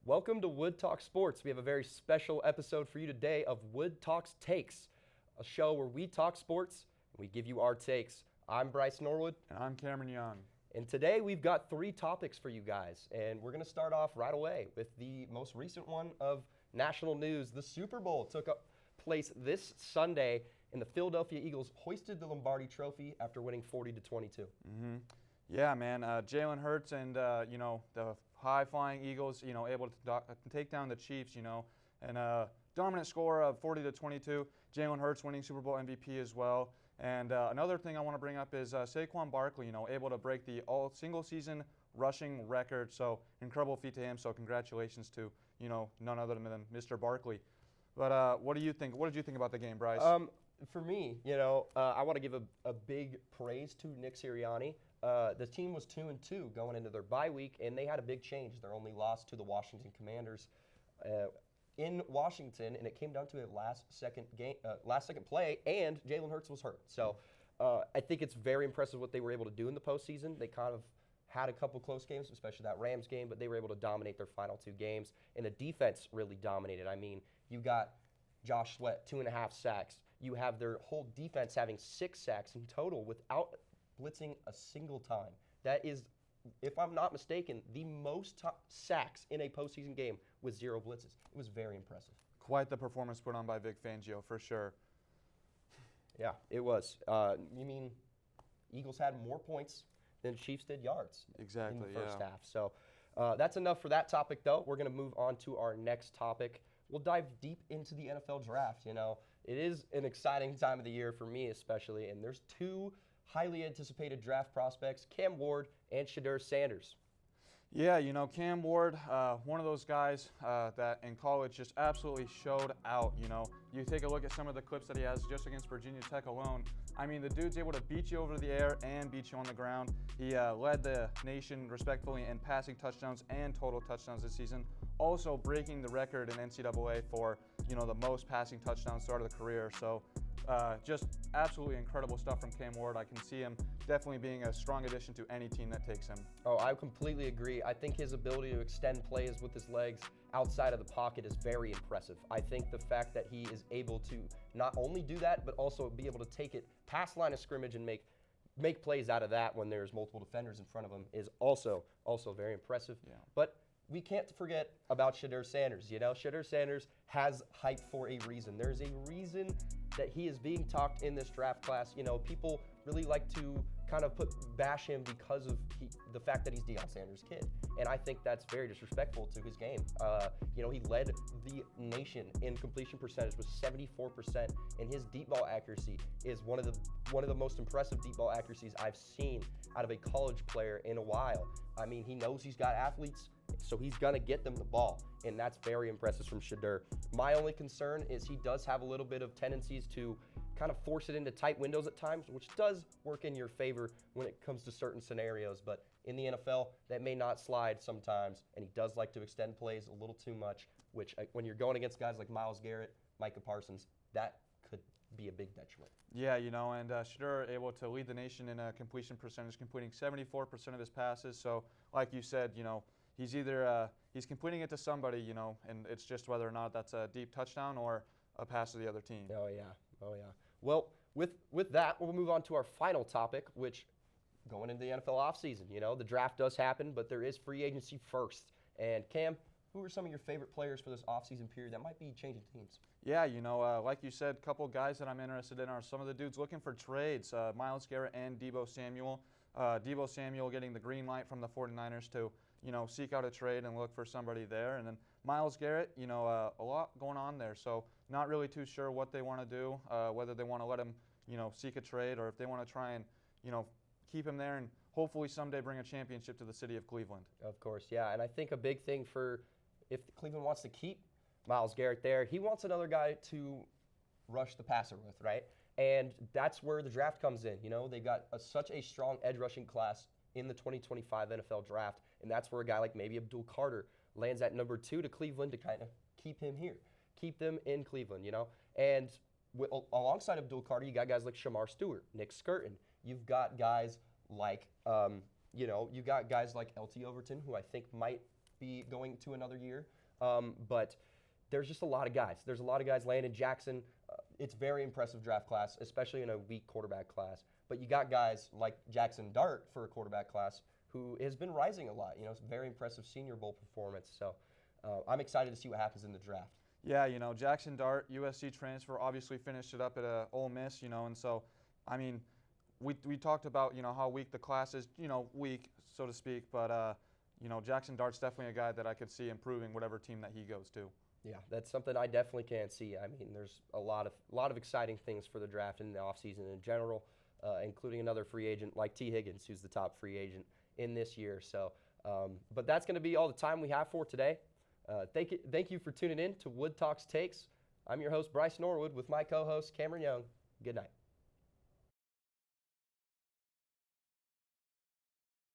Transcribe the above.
Welcome to Wood Talk Sports. We have a very special episode for you today of Wood Talks Takes, a show where we talk sports and we give you our takes. I'm Bryce Norwood. And I'm Cameron Young. And today we've got 3 topics for you guys. And we're going to start off right away with the most recent one of national news. The Super Bowl took place this Sunday, and the Philadelphia Eagles hoisted the Lombardi Trophy after winning 40-22. Yeah, man. Jalen Hurts and, the high-flying Eagles, able to take down the Chiefs, and a dominant score of 40-22. Jalen Hurts winning Super Bowl MVP as well. And another thing I want to bring up is Saquon Barkley, able to break the all-single-season rushing record. So incredible feat to him. So congratulations to, none other than Mr. Barkley. But what do you think? What did you think about the game, Bryce? For me, I want to give a big praise to Nick Sirianni. The team was 2-2 going into their bye week, and they had a big change. Their only loss to the Washington Commanders in Washington, and it came down to a last-second play, and Jalen Hurts was hurt. So I think it's very impressive what they were able to do in the postseason. They kind of had a couple close games, especially that Rams game, but they were able to dominate their final 2 games, and the defense really dominated. I mean, you got Josh Sweat, 2.5 sacks. You have their whole defense having 6 sacks in total without blitzing a single time. That is, if I'm not mistaken, the most sacks in a postseason game with 0 blitzes. It was very impressive. Quite the performance put on by Vic Fangio, for sure. Yeah, it was. You mean Eagles had more points than Chiefs did yards Exactly, in the first half. So that's enough for that topic, though. We're going to move on to our next topic. We'll dive deep into the NFL draft. It is an exciting time of the year for me especially, and there's 2 highly anticipated draft prospects, Cam Ward and Shedeur Sanders. Yeah, Cam Ward, one of those guys that in college just absolutely showed out. You take a look at some of the clips that he has just against Virginia Tech alone. I mean, the dude's able to beat you over the air and beat you on the ground. He led the nation respectfully in passing touchdowns and total touchdowns this season, also breaking the record in NCAA for, the most passing touchdowns start of the career. So just absolutely incredible stuff from Cam Ward. I can see him definitely being a strong addition to any team that takes him. Oh, I completely agree. I think his ability to extend plays with his legs outside of the pocket is very impressive. I think the fact that he is able to not only do that, but also be able to take it past line of scrimmage and make plays out of that when there's multiple defenders in front of him is also very impressive. Yeah. But we can't forget about Shedeur Sanders. Shedeur Sanders has hype for a reason. There's a reason that he is being talked in this draft class. People really like to kind of bash him because of the fact that he's Deion Sanders' kid. And I think that's very disrespectful to his game. He led the nation in completion percentage with 74%, and his deep ball accuracy is one of the most impressive deep ball accuracies I've seen out of a college player in a while. I mean, he knows he's got athletes, so he's going to get them the ball, and that's very impressive from Shedeur. My only concern is he does have a little bit of tendencies to kind of force it into tight windows at times, which does work in your favor when it comes to certain scenarios. But in the NFL, that may not slide sometimes, and he does like to extend plays a little too much, which when you're going against guys like Myles Garrett, Micah Parsons, that could be a big detriment. Yeah, and Shedeur able to lead the nation in a completion percentage, completing 74% of his passes. So like you said, he's either he's completing it to somebody, and it's just whether or not that's a deep touchdown or a pass to the other team. Oh yeah. Well, with that, we'll move on to our final topic, which going into the NFL offseason. The draft does happen, but there is free agency first. And Cam, who are some of your favorite players for this offseason period that might be changing teams? Yeah, like you said, a couple guys that I'm interested in are some of the dudes looking for trades, Myles Garrett and Deebo Samuel. Deebo Samuel getting the green light from the 49ers to, seek out a trade and look for somebody there. And then Myles Garrett, a lot going on there. So not really too sure what they want to do, whether they want to let him, seek a trade or if they want to try and, keep him there and hopefully someday bring a championship to the city of Cleveland. Of course, yeah. And I think a big thing for if Cleveland wants to keep Myles Garrett there, he wants another guy to rush the passer with, right? And that's where the draft comes in. They've got such a strong edge rushing class in the 2025 NFL draft, and that's where a guy like maybe Abdul Carter lands at number 2 to Cleveland to kind of keep him here, keep them in Cleveland, And alongside Abdul Carter, you got guys like Shamar Stewart, Nick Skirton. You've got guys like, LT Overton, who I think might be going to another year. But there's just a lot of guys. There's a lot of guys. Landon Jackson, it's very impressive draft class, especially in a weak quarterback class. But you got guys like Jackson Dart for a quarterback class who has been rising a lot. You know, it's a very impressive Senior Bowl performance. So I'm excited to see what happens in the draft. Yeah, you know, Jackson Dart, USC transfer, obviously finished it up at Ole Miss, you know, and so, I mean, we talked about, you know, how weak the class is, you know, weak, so to speak, but, you know, Jackson Dart's definitely a guy that I could see improving whatever team that he goes to. Yeah, that's something I definitely can see. I mean, there's a lot of exciting things for the draft and the offseason in general, including another free agent like T. Higgins, who's the top free agent in this year. So, but that's going to be all the time we have for today. Thank you for tuning in to Wood Talks Takes. I'm your host, Bryce Norwood, with my co-host, Cameron Young. Good night.